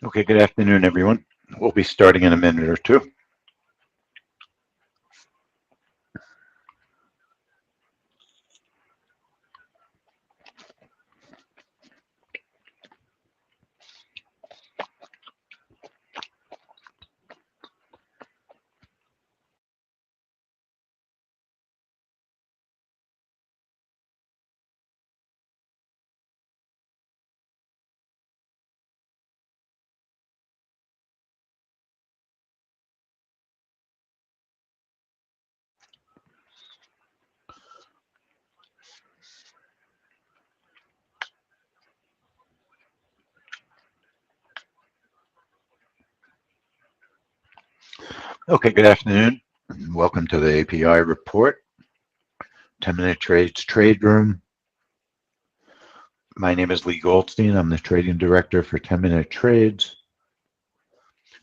Okay, good afternoon, everyone. We'll be starting in a minute or two. Okay, good afternoon. Welcome to the API report, 10-minute trades trade room. My name is Lee Goldstein. I'm the trading director for 10-minute trades.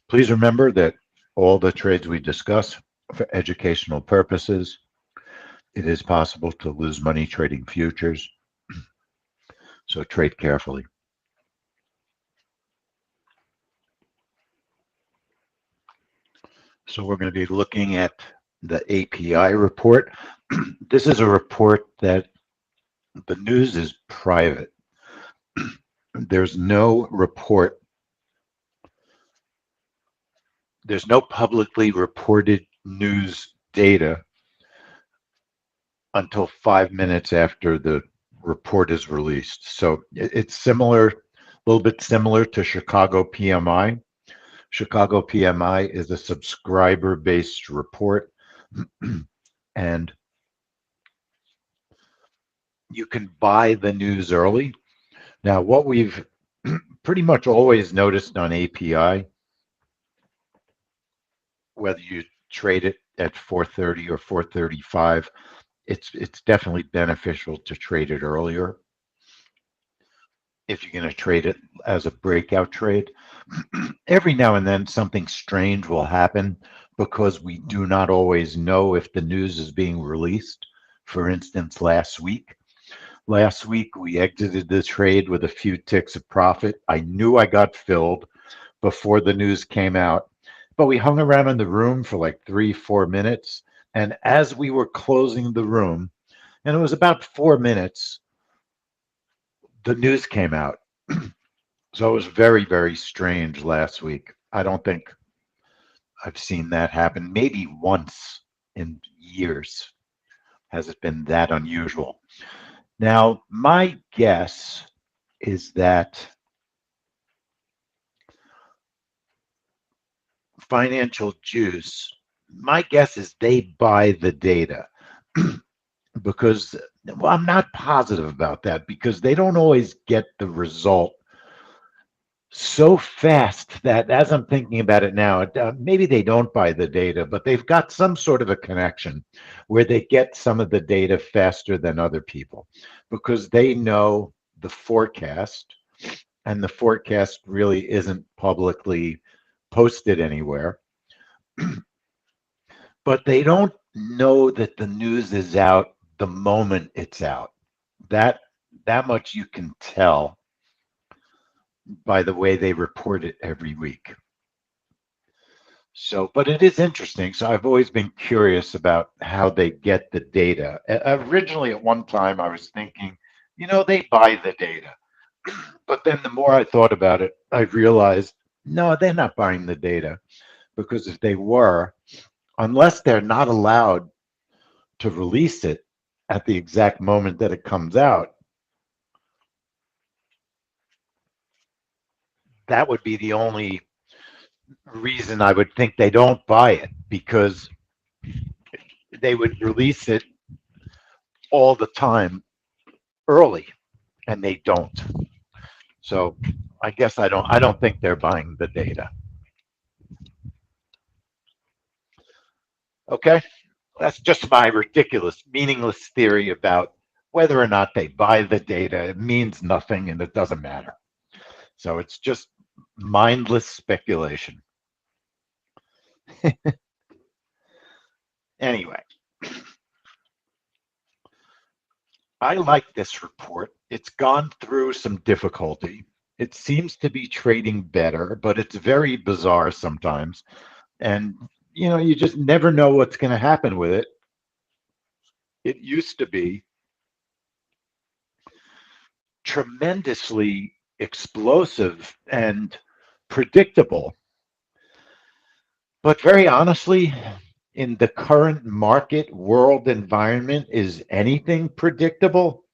Please remember that all the trades we discuss are for educational purposes. It is possible to lose money trading futures, so trade carefully. So we're going to be looking at the API report. This is a report that the news is private. There's no report, there's no publicly reported news data until 5 minutes after the report is released. So it's similar, a little bit similar to Chicago PMI. Chicago PMI is a subscriber-based report, and you can buy the news early. Now, what we've pretty much always noticed on API, whether you trade it at 4:30 or 4:35, it's definitely beneficial to trade it earlier if you're going to trade it as a breakout trade. Every now and then something strange will happen because we do not always know if the news is being released. For instance, last week we exited the trade with a few ticks of profit. I knew I got filled before the news came out, but we hung around in the room for like 3-4 minutes, and as we were closing the room, and it was about 4 minutes, the news came out. So it was very, very strange last week. I don't think I've seen that happen. Maybe once in years has it been that unusual. Now, my guess is that Financial Juice, my guess is they buy the data because, well, I'm not positive about that because they don't always get the result so fast that as I'm thinking about it now, maybe they don't buy the data, but they've got some sort of a connection where they get some of the data faster than other people because they know the forecast, and the forecast really isn't publicly posted anywhere. But they don't know that the news is out the moment it's out. That that much you can tell by the way they report it every week. So, but it is interesting. So I've always been curious about how they get the data. Originally, at one time, I was thinking, they buy the data. But then the more I thought about it, I realized, no, they're not buying the data because if they were, unless they're not allowed to release it at the exact moment that it comes out, that would be the only reason I would think they don't buy it because they would release it all the time early and they don't. So I guess I don't think they're buying the data. Okay? That's just my ridiculous, meaningless theory about whether or not they buy the data. It means nothing and it doesn't matter. So it's just mindless speculation. Anyway, I like this report. It's gone through some difficulty. It seems to be trading better, but it's very bizarre sometimes. And, you just never know what's going to happen with it. It used to be tremendously explosive and predictable. But very honestly, in the current market world environment, is anything predictable?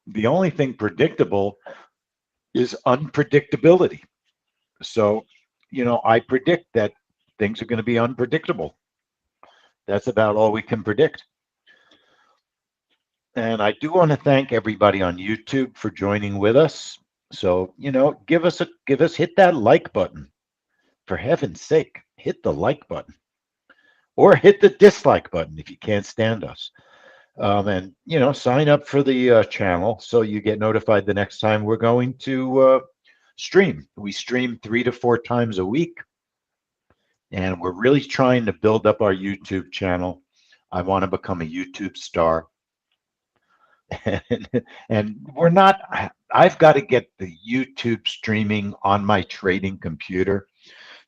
The only thing predictable is unpredictability. So, I predict that things are going to be unpredictable. That's about all we can predict. And I do want to thank everybody on YouTube for joining with us. So, hit that like button. For heaven's sake, hit the like button or hit the dislike button if you can't stand us. And, sign up for the channel so you get notified the next time we're going to stream. We stream 3 to 4 times a week. And we're really trying to build up our YouTube channel. I want to become a YouTube star. And we're not, I've got to get the YouTube streaming on my trading computer.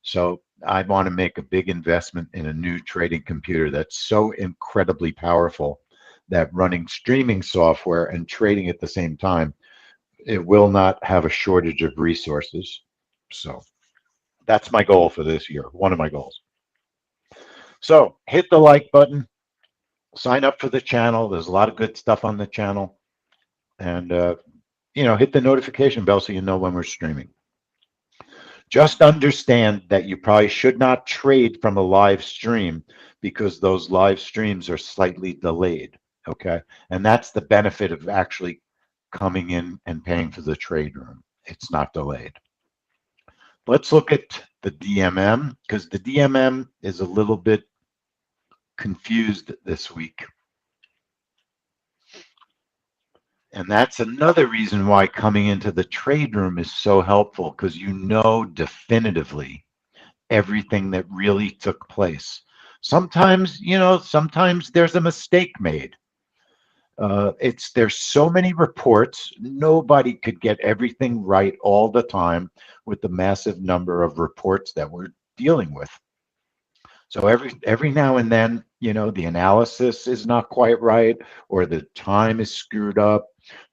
So I want to make a big investment in a new trading computer that's so incredibly powerful that running streaming software and trading at the same time, it will not have a shortage of resources. So that's my goal for this year, one of my goals. So hit the like button, sign up for the channel. There's a lot of good stuff on the channel. And, hit the notification bell so you know when we're streaming. Just understand that you probably should not trade from a live stream because those live streams are slightly delayed. Okay. And that's the benefit of actually coming in and paying for the trade room. It's not delayed. Let's look at the DMM because the DMM is a little bit confused this week. And that's another reason why coming into the trade room is so helpful because you know definitively everything that really took place. Sometimes, sometimes there's a mistake made. There's so many reports, nobody could get everything right all the time with the massive number of reports that we're dealing with. So every now and then, the analysis is not quite right or the time is screwed up.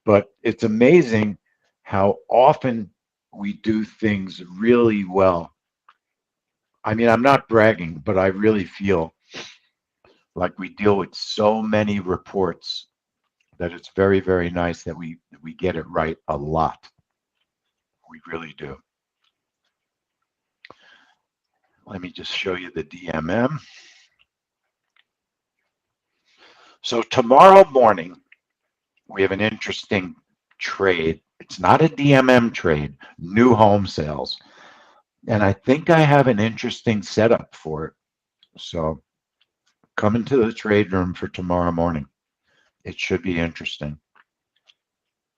But it's amazing how often we do things really well. I mean, I'm not bragging, but I really feel like we deal with so many reports that it's very, very nice that we get it right a lot. We really do. Let me just show you the DMM. So tomorrow morning, we have an interesting trade. It's not a DMM trade, new home sales. And I think I have an interesting setup for it. So come into the trade room for tomorrow morning. It should be interesting.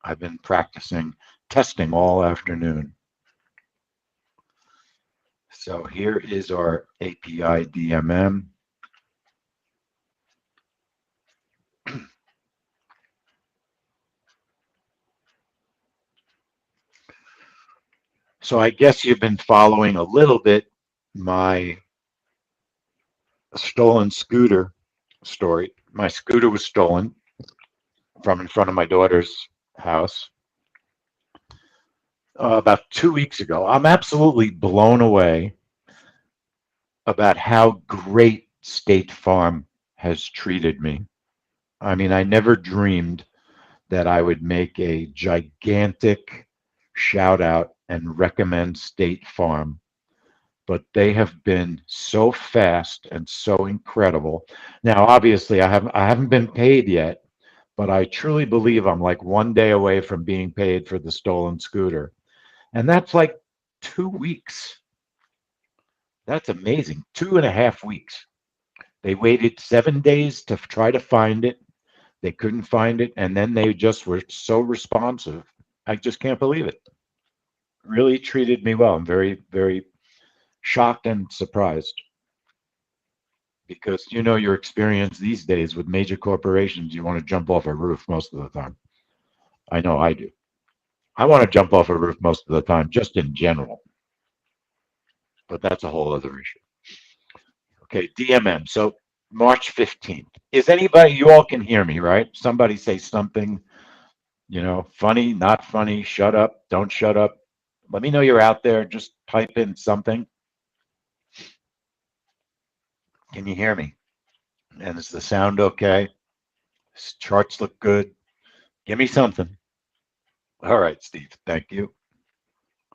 I've been practicing testing all afternoon. So here is our API DMM. So I guess you've been following a little bit my stolen scooter story. My scooter was stolen from in front of my daughter's house about 2 weeks ago. I'm absolutely blown away about how great State Farm has treated me. I mean, I never dreamed that I would make a gigantic shout out and recommend State Farm, but they have been so fast and so incredible. Now, obviously, I haven't been paid yet, but I truly believe I'm like one day away from being paid for the stolen scooter. And that's like 2 weeks. That's amazing. 2.5 weeks. They waited 7 days to try to find it. They couldn't find it. And then they just were so responsive. I just can't believe it. Really treated me well. I'm very, very shocked and surprised because your experience these days with major corporations, you want to jump off a roof most of the time. I know I do. I want to jump off a roof most of the time, just in general, but that's a whole other issue. Okay, DMM. So March 15th. Is anybody, you all can hear me, right? Somebody say something, funny, not funny, shut up, don't shut up. Let me know you're out there. Just type in something. Can you hear me? And is the sound okay? Charts look good. Give me something. All right, Steve. Thank you.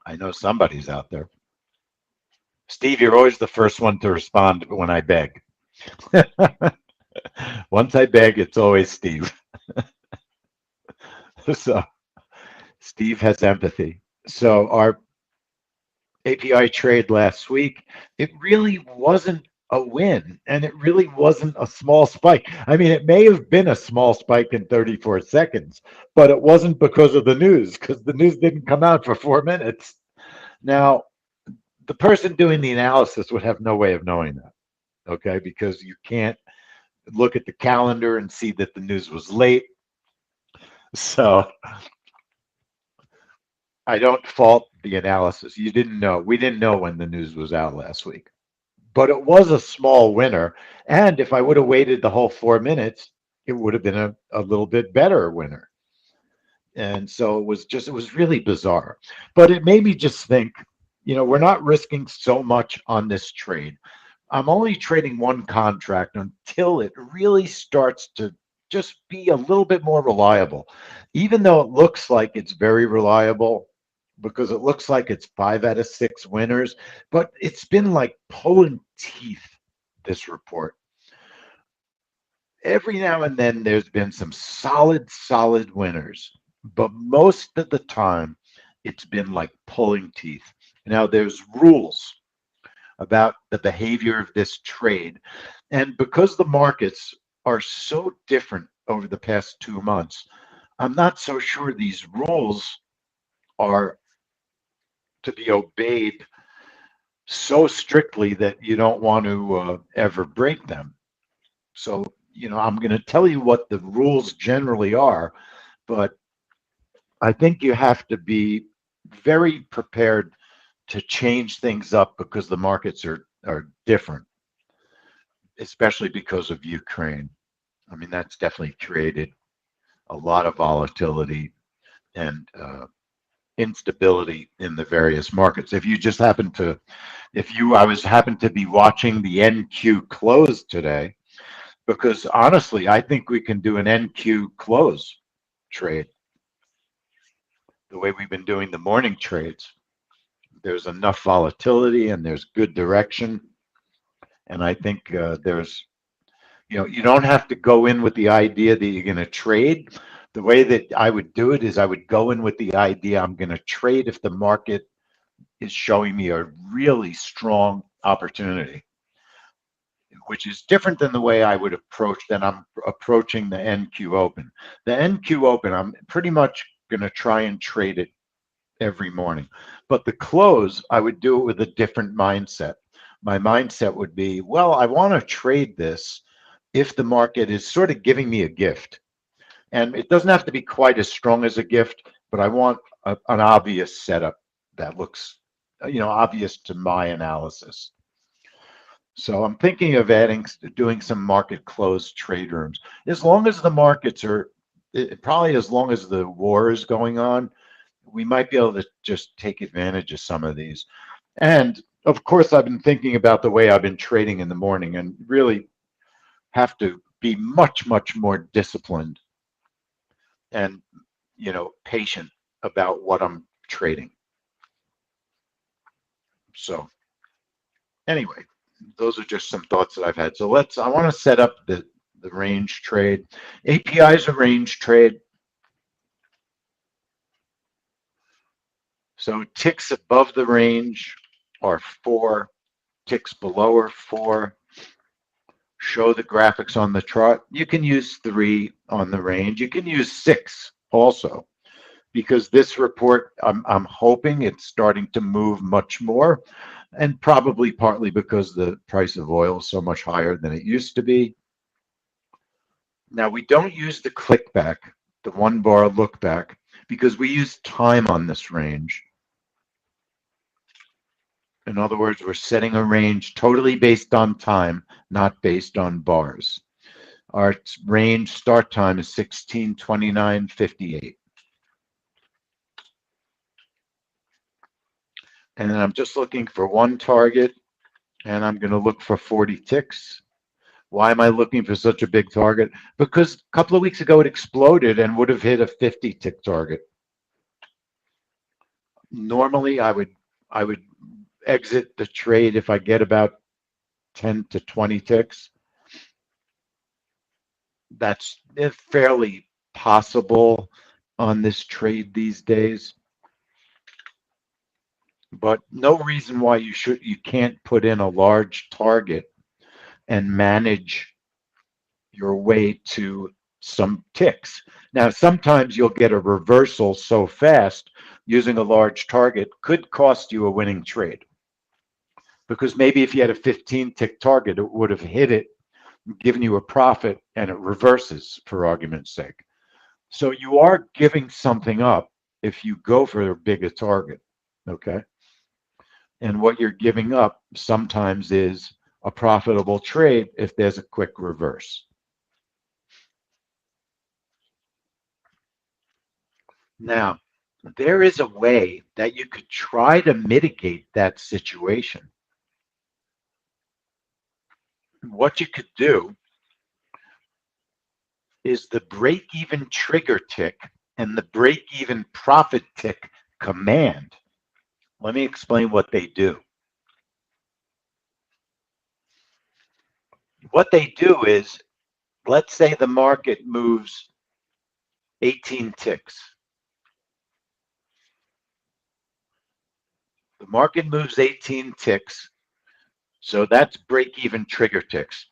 I know somebody's out there. Steve, you're always the first one to respond when I beg. Once I beg, it's always Steve. So Steve has empathy. So our API trade last week, it really wasn't a win, and it really wasn't a small spike. I mean, it may have been a small spike in 34 seconds, but it wasn't because of the news, because the news didn't come out for 4 minutes. Now, the person doing the analysis would have no way of knowing that, okay, because you can't look at the calendar and see that the news was late. So I don't fault the analysis. You didn't know. We didn't know when the news was out last week. But it was a small winner. And if I would have waited the whole 4 minutes, it would have been a little bit better winner. And so it was really bizarre. But it made me just think, we're not risking so much on this trade. I'm only trading one contract until it really starts to just be a little bit more reliable. Even though it looks like it's very reliable, because it looks like it's 5 out of 6 winners, but it's been like pulling teeth, this report. Every now and then there's been some solid winners, but most of the time it's been like pulling teeth. Now there's rules about the behavior of this trade. And because the markets are so different over the past 2 months, I'm not so sure these rules are to be obeyed so strictly that you don't want to ever break them. So, I'm going to tell you what the rules generally are, but I think you have to be very prepared to change things up because the markets are different, especially because of Ukraine. I mean, that's definitely created a lot of volatility and instability in the various markets. If you just happen to, I was happened to be watching the NQ close today, because honestly, I think we can do an NQ close trade the way we've been doing the morning trades. There's enough volatility and there's good direction. And I think there's, you don't have to go in with the idea that you're going to trade. The way that I would do it is I would go in with the idea I'm going to trade if the market is showing me a really strong opportunity, which is different than the way I would approach than I'm approaching the NQ Open. The NQ Open, I'm pretty much going to try and trade it every morning. But the close, I would do it with a different mindset. My mindset would be, well, I want to trade this if the market is sort of giving me a gift. And it doesn't have to be quite as strong as a gift, but I want an obvious setup that looks, obvious to my analysis. So I'm thinking of doing some market close trade rooms. As long as the markets are, probably as long as the war is going on, we might be able to just take advantage of some of these. And of course, I've been thinking about the way I've been trading in the morning and really have to be much more disciplined and, patient about what I'm trading. So anyway, those are just some thoughts that I've had. So I want to set up the range trade. API is a range trade. So ticks above the range are 4, ticks below are 4. Show the graphics on the chart. You can use 3 on the range. You can use 6 also, because this report, I'm hoping it's starting to move much more, and probably partly because the price of oil is so much higher than it used to be. Now, we don't use the click back, the 1 bar look back, because we use time on this range. In other words, we're setting a range totally based on time, not based on bars. Our range start time is 16:29:58. And then I'm just looking for one target, and I'm going to look for 40 ticks. Why am I looking for such a big target? Because a couple of weeks ago it exploded and would have hit a 50 tick target. Normally I would exit the trade if I get about 10 to 20 ticks. That's fairly possible on this trade these days. But no reason why you can't put in a large target and manage your way to some ticks. Now, sometimes you'll get a reversal so fast using a large target could cost you a winning trade. Because maybe if you had a 15 tick target, it would have hit it, given you a profit, and it reverses for argument's sake. So you are giving something up if you go for a bigger target, okay? And what you're giving up sometimes is a profitable trade if there's a quick reverse. Now, there is a way that you could try to mitigate that situation. What you could do is the break-even trigger tick and the break-even profit tick command. Let me explain what they do. What they do is, let's say the market moves 18 ticks. The market moves 18 ticks, so that's break-even trigger ticks.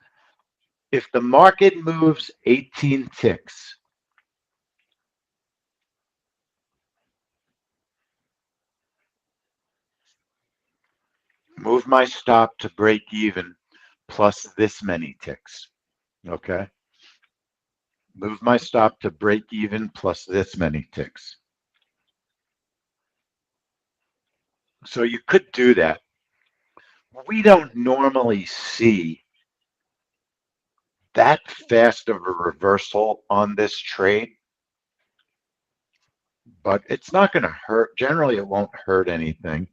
If the market moves 18 ticks, move my stop to break even plus this many ticks, okay? Move my stop to break even plus this many ticks. So you could do that. We don't normally see that fast of a reversal on this trade, but it's not going to hurt. Generally, it won't hurt anything.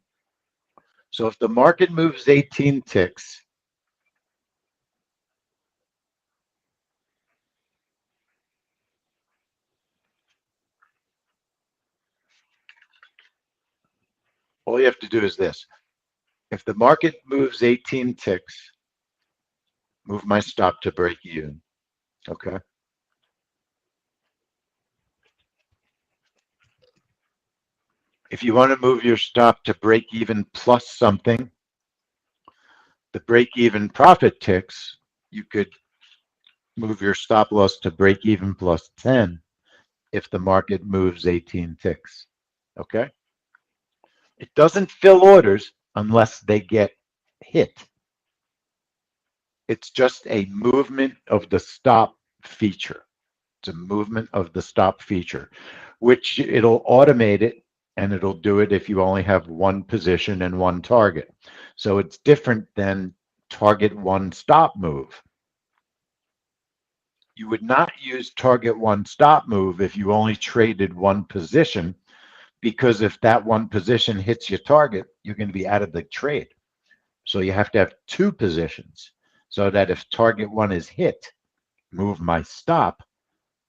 So if the market moves 18 ticks, all you have to do is this. If the market moves 18 ticks, move my stop to break even, okay? If you want to move your stop to break even plus something, the break even profit ticks, you could move your stop loss to break even plus 10 if the market moves 18 ticks, okay? It doesn't fill orders unless they get hit. It's just a movement of the stop feature. It's a movement of the stop feature, which it'll automate it, and it'll do it if you only have one position and one target. So it's different than target one stop move. You would not use target one stop move if you only traded one position, because if that one position hits your target, you're going to be out of the trade. So you have to have two positions so that if target one is hit, move my stop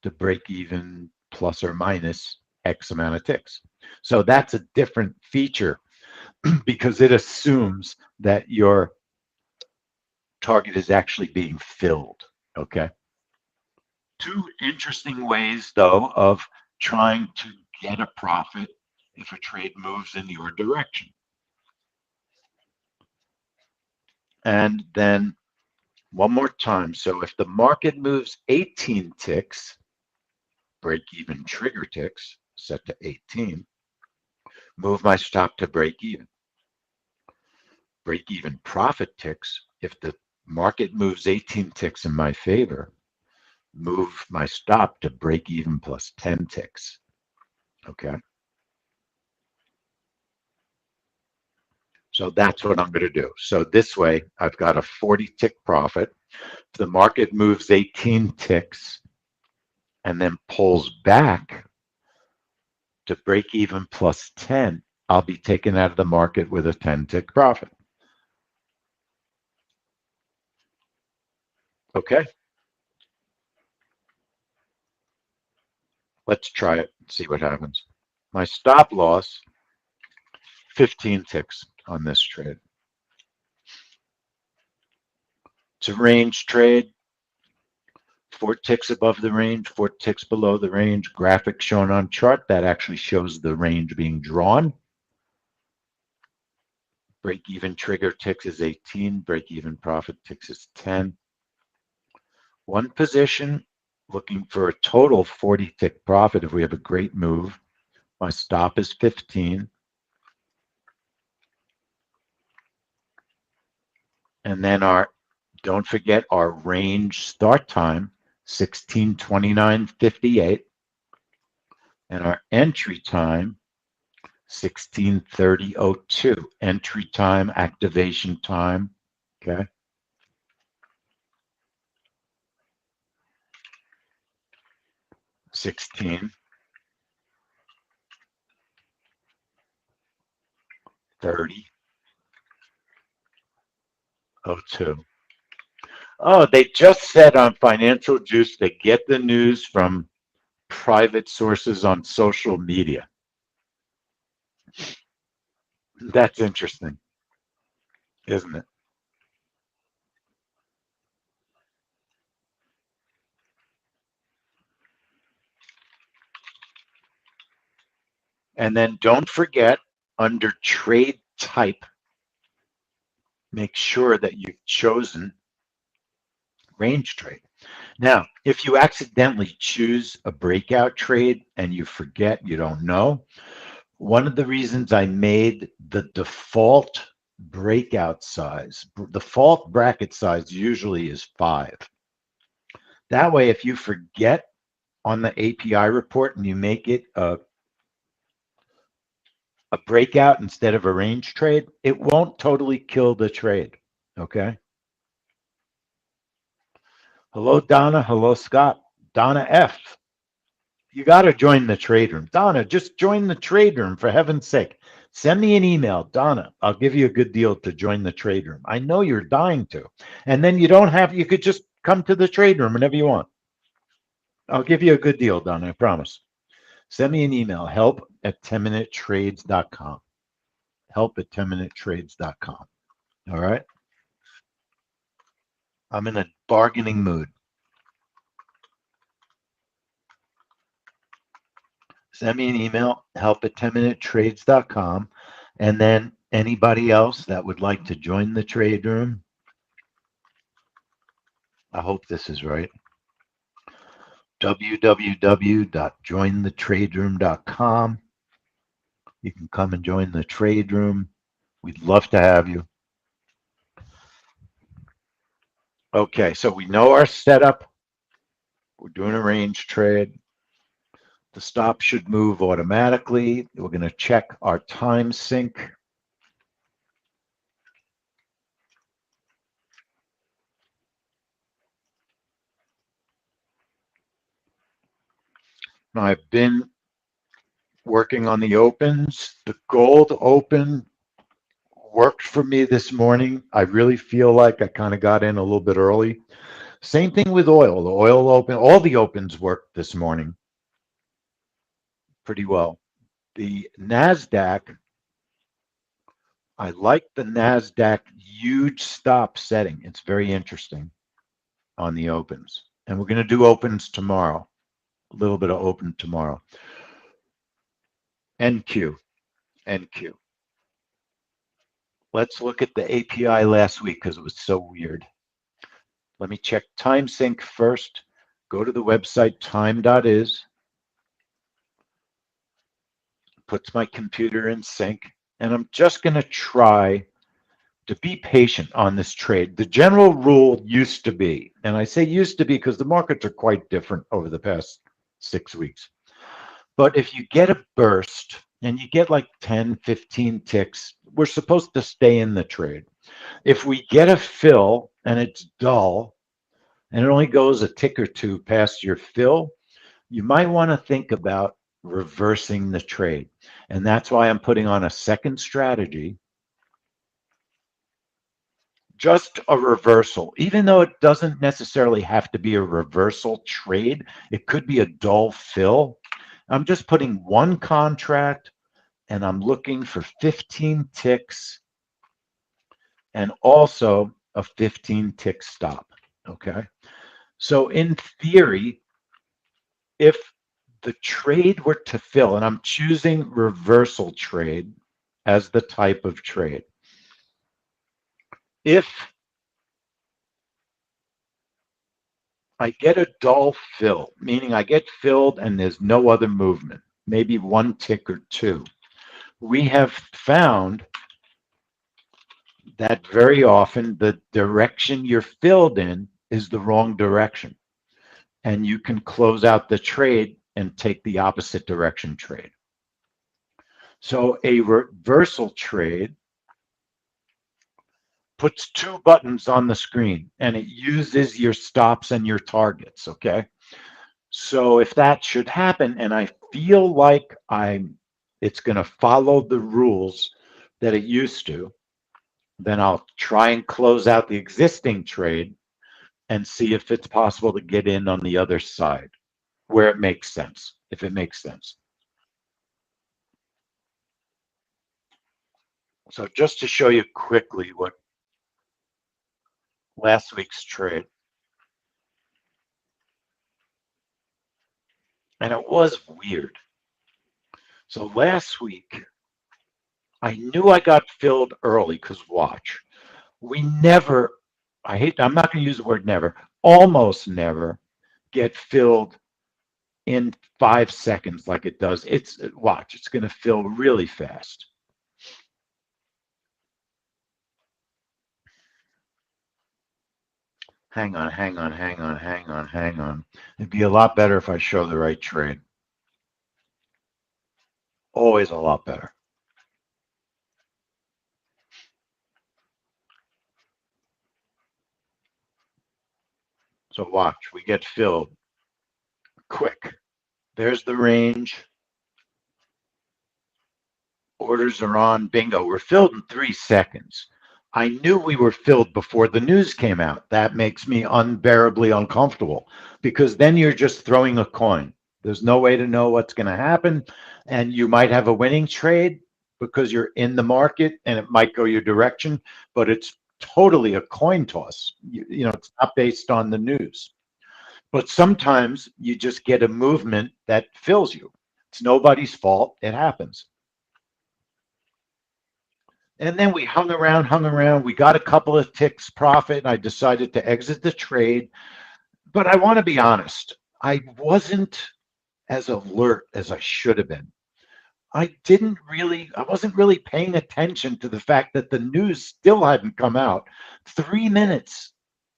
to break even plus or minus X amount of ticks. So that's a different feature because it assumes that your target is actually being filled, okay? Two interesting ways, though, of trying to get a profit if a trade moves in your direction. And then one more time. So if the market moves 18 ticks, break even trigger ticks set to 18, move my stop to break even. Break even profit ticks, if the market moves 18 ticks in my favor, move my stop to break even plus 10 ticks. Okay. So that's what I'm going to do. So this way, I've got a 40 tick profit. If the market moves 18 ticks and then pulls back to break even plus 10, I'll be taken out of the market with a 10 tick profit. Okay. Let's try it and see what happens. My stop loss, 15 ticks on this trade. It's a range trade. 4 ticks above the range, 4 ticks below the range. Graphic shown on chart that actually shows the range being drawn. Break even trigger ticks is 18. Break even profit ticks is 10. One position, looking for a total 40 tick profit if we have a great move. My stop is 15. And then don't forget our range start time, 16:29:58. And our entry time, 16:30:02. Entry time, activation time. Okay. 16:30:02. Oh, they just said on Financial Juice they get the news from private sources on social media. That's interesting, isn't it? And then don't forget, under trade type, make sure that you've chosen range trade. Now, if you accidentally choose a breakout trade and you forget, you don't know, one of the reasons I made the default breakout size, default bracket size usually is 5. That way, if you forget on the API report and you make it a breakout instead of a range trade, it won't totally kill the trade. Okay. Hello, Donna. Hello, Scott. Donna F. You got to join the trade room. Donna, just join the trade room for heaven's sake. Send me an email, Donna. I'll give you a good deal to join the trade room. I know you're dying to. And then you could just come to the trade room whenever you want. I'll give you a good deal, Donna, I promise. Send me an email, help@10minutetrades.com. Help@10minutetrades.com. All right. I'm in a bargaining mood. Send me an email, help@10minutetrades.com. And then anybody else that would like to join the trade room, I hope this is right. www.jointhetraderoom.com. You can come and join the trade room. We'd love to have you. Okay, so we know our setup. We're doing a range trade. The stop should move automatically. We're going to check our time sync. Now, I've been working on the opens. The gold open worked for me this morning. I really feel like I kind of got in a little bit early. Same thing with oil. The oil open, all the opens worked this morning pretty well. The NASDAQ, I like the NASDAQ huge stop setting. It's very interesting on the opens. And we're going to do opens tomorrow, a little bit of open tomorrow. NQ, NQ. Let's look at the API last week because it was so weird. Let me check time sync first. Go to the website time.is. Puts my computer in sync. And I'm just going to try to be patient on this trade. The general rule used to be, and I say used to be because the markets are quite different over the past 6 weeks. But if you get a burst and you get like 10, 15 ticks, we're supposed to stay in the trade. If we get a fill and it's dull and it only goes a tick or two past your fill, you might want to think about reversing the trade. And that's why I'm putting on a second strategy, just a reversal. Even though it doesn't necessarily have to be a reversal trade, it could be a dull fill. I'm just putting one contract and I'm looking for 15 ticks and also a 15 tick stop. Okay. So in theory, if the trade were to fill, and I'm choosing reversal trade as the type of trade, if I get a dull fill, meaning I get filled and there's no other movement, maybe one tick or two, we have found that very often the direction you're filled in is the wrong direction. And you can close out the trade and take the opposite direction trade. So a reversal trade puts two buttons on the screen and it uses your stops and your targets, okay? So if that should happen and I feel like it's going to follow the rules that it used to, then I'll try and close out the existing trade and see if it's possible to get in on the other side where it makes sense, if it makes sense. So just to show you quickly what last week's trade, and it was weird. So last week, I knew I got filled early because watch, we never, I'm not going to use the word never, almost never get filled in 5 seconds like it does. Watch, it's going to fill really fast. Hang on. It'd be a lot better if I show the right trade. Always a lot better. So watch, we get filled quick. There's the range. Orders are on, bingo. We're filled in 3 seconds. I knew we were filled before the news came out. That makes me unbearably uncomfortable because then you're just throwing a coin. There's no way to know what's going to happen. And you might have a winning trade because you're in the market and it might go your direction, but it's totally a coin toss. It's not based on the news. But sometimes you just get a movement that fills you. It's nobody's fault. It happens. And then we hung around. We got a couple of ticks profit, and I decided to exit the trade. But I want to be honest, I wasn't as alert as I should have been. I wasn't really paying attention to the fact that the news still hadn't come out 3 minutes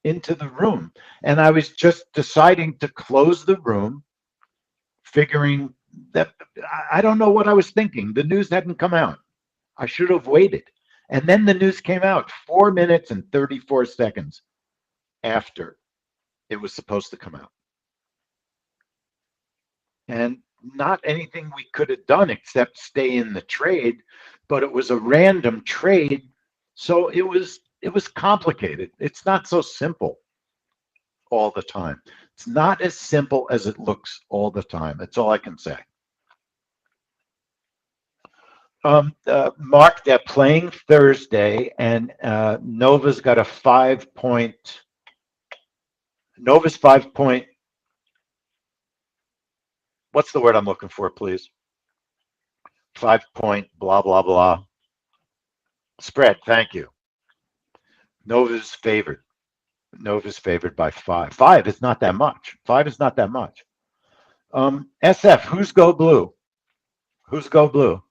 into the room. And I was just deciding to close the room, figuring that I don't know what I was thinking. The news hadn't come out. I should have waited. And then the news came out 4 minutes and 34 seconds after it was supposed to come out. And not anything we could have done except stay in the trade, but it was a random trade. So it was complicated. It's not so simple all the time. It's not as simple as it looks all the time. That's all I can say. Mark, they're playing Thursday, and Nova's got a 5-point. Nova's 5-point. What's the word I'm looking for, please? 5-point, blah, blah, blah. Spread, thank you. Nova's favored. Nova's favored by 5. 5 is not that much. 5 is not that much. SF, who's go blue? Who's go blue?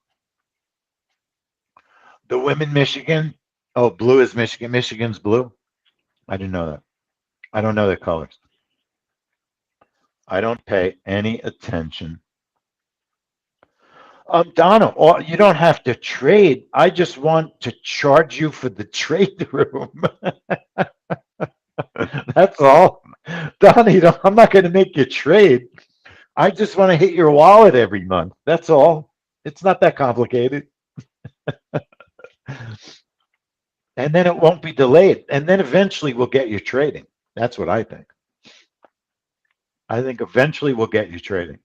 The women, Michigan. Oh, blue is Michigan. Michigan's blue. I didn't know that. I don't know their colors. I don't pay any attention Donna, you don't have to trade. I just want to charge you for the trade room. That's all. Donna, I'm not going to make you trade. I just want to hit your wallet every month. That's all. It's not that complicated. And then it won't be delayed. And then eventually we'll get you trading. That's what I think. I think eventually we'll get you trading.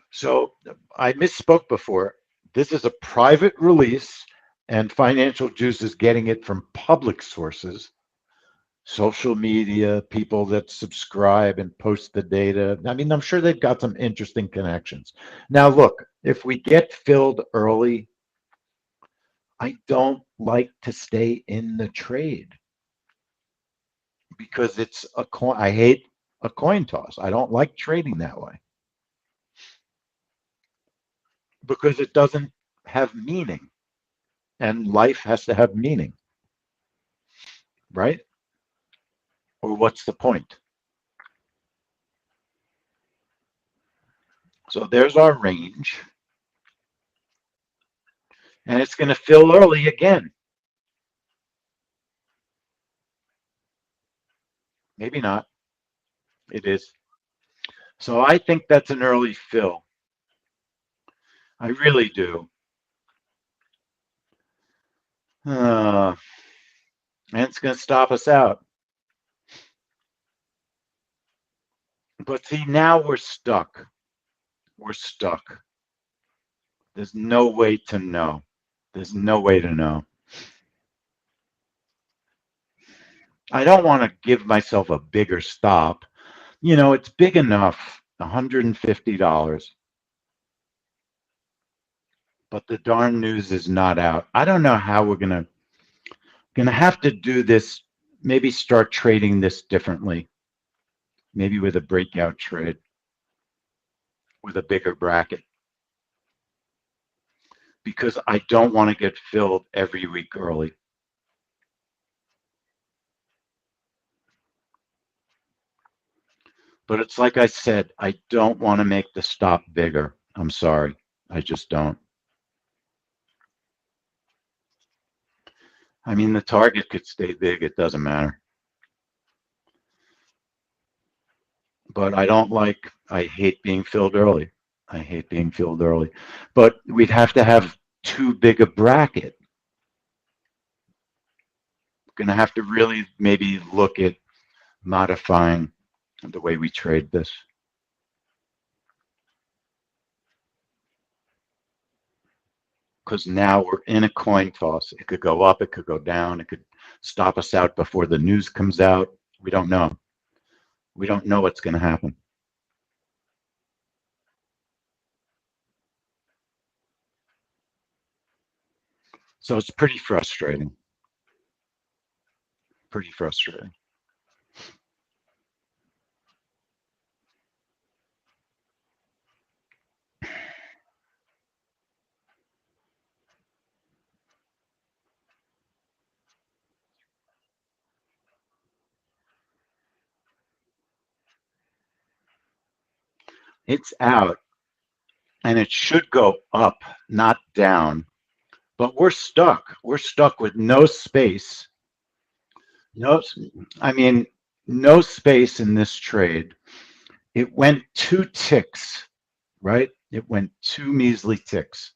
So I misspoke before. This is a private release, and Financial Juice is getting it from public sources, social media, people that subscribe and post the data. I mean, I'm sure they've got some interesting connections. Now, look, if we get filled early, I don't like to stay in the trade because it's a coin. I hate a coin toss. I don't like trading that way because it doesn't have meaning, and life has to have meaning, right? Or what's the point? So there's our range, and it's going to fill early again. Maybe not. It is. So I think that's an early fill. I really do. Uh, and it's going to stop us out. But see, now we're stuck. We're stuck. There's no way to know. There's no way to know. I don't want to give myself a bigger stop. It's big enough, $150, but the darn news is not out. I don't know how we're gonna have to do this. Maybe start trading this differently. Maybe with a breakout trade with a bigger bracket, because I don't want to get filled every week early. But it's like I said, I don't want to make the stop bigger. I'm sorry. I just don't. I mean, the target could stay big. It doesn't matter. But I hate being filled early. I hate being filled early. But we'd have to have too big a bracket. Going to have to really maybe look at modifying the way we trade this. Because now we're in a coin toss. It could go up, it could go down, it could stop us out before the news comes out. We don't know. We don't know what's going to happen. So it's pretty frustrating. Pretty frustrating. It's out and it should go up, not down. But we're stuck. We're stuck with no space. No, I mean, no space in this trade. It went 2 ticks, right? It went 2 measly ticks.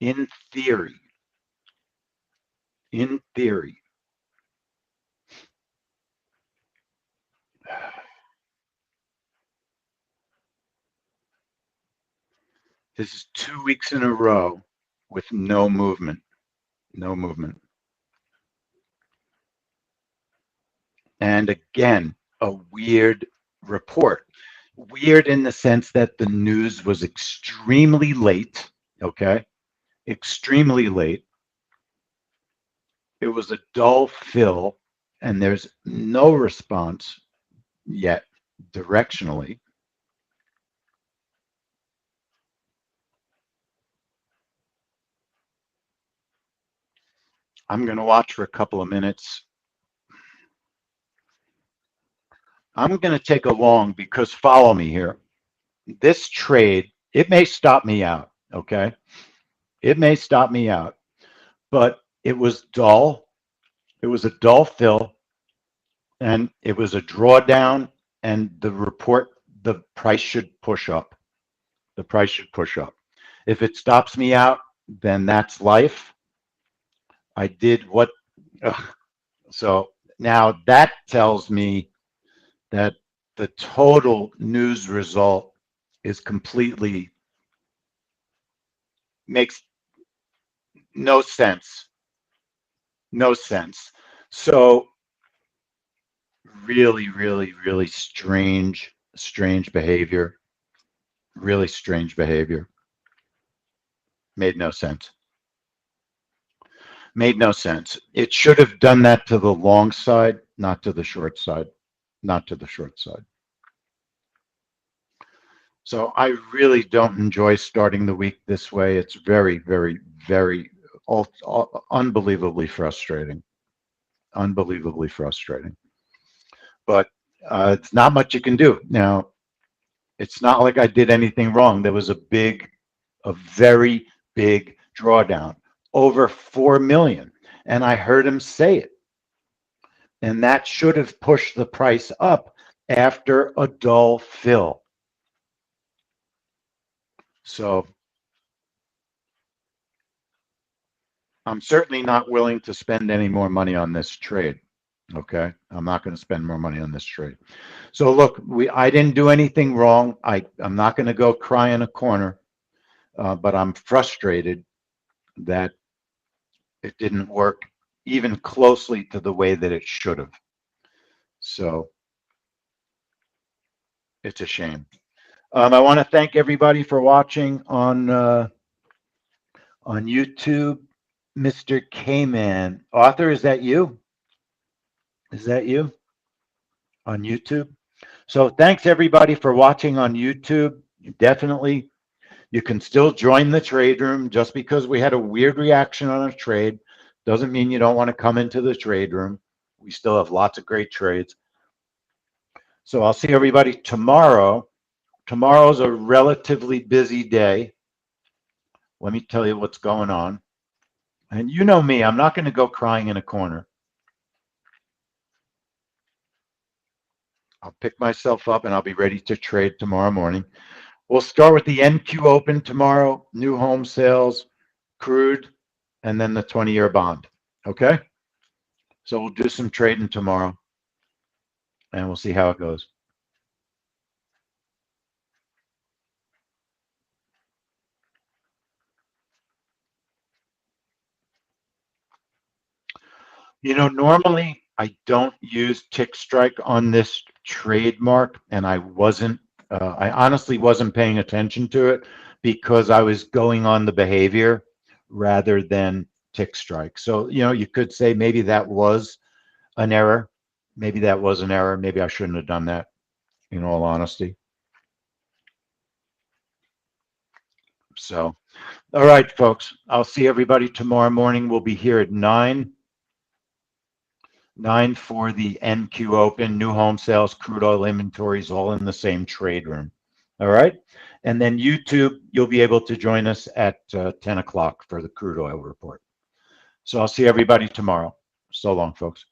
In theory, in theory, this is 2 weeks in a row with no movement. No movement. And again, a weird report. Weird in the sense that the news was extremely late, okay? Extremely late. It was a dull fill, and there's no response yet directionally. I'm going to watch for a couple of minutes. I'm going to take a long because follow me here. This trade, it may stop me out. Okay. It may stop me out, but it was dull. It was a dull fill and it was a drawdown and the report, the price should push up. The price should push up. If it stops me out, then that's life. I did what, so now that tells me that the total news result is completely makes no sense. No sense. So really, really, really strange behavior. Really strange behavior. Made no sense. Made no sense. It should have done that to the long side, not to the short side. Not to the short side. So I really don't enjoy starting the week this way. It's very, very, very unbelievably frustrating. Unbelievably frustrating. But it's not much you can do. Now, it's not like I did anything wrong. There was a very big drawdown, over 4 million. And I heard him say it. And that should have pushed the price up after a dull fill. So I'm certainly not willing to spend any more money on this trade. Okay. I'm not going to spend more money on this trade. So look, I didn't do anything wrong. I'm not going to go cry in a corner, but I'm frustrated that it didn't work even closely to the way that it should have. So it's a shame. I want to thank everybody for watching on YouTube. Mr. K-Man, author, is that you? Is that you on YouTube? So thanks everybody for watching on YouTube. Definitely, you can still join the trade room. Just because we had a weird reaction on a trade doesn't mean you don't want to come into the trade room. We still have lots of great trades. So I'll see everybody tomorrow. Tomorrow's a relatively busy day. Let me tell you what's going on. And you know me, I'm not going to go crying in a corner. I'll pick myself up and I'll be ready to trade tomorrow morning. We'll start with the NQ Open tomorrow, new home sales, crude, and then the 20-year bond. Okay? So we'll do some trading tomorrow and we'll see how it goes. You know, normally I don't use tick strike on this trademark, and I honestly wasn't paying attention to it because I was going on the behavior rather than tick strike. So, you know, you could say maybe that was an error. Maybe that was an error. Maybe I shouldn't have done that, in all honesty. So, all right, folks, I'll see everybody tomorrow morning. We'll be here at 9 for the NQ Open, new home sales, crude oil inventories, all in the same trade room. All right. And then YouTube, you'll be able to join us at 10 o'clock for the crude oil report. So I'll see everybody tomorrow. So long, folks.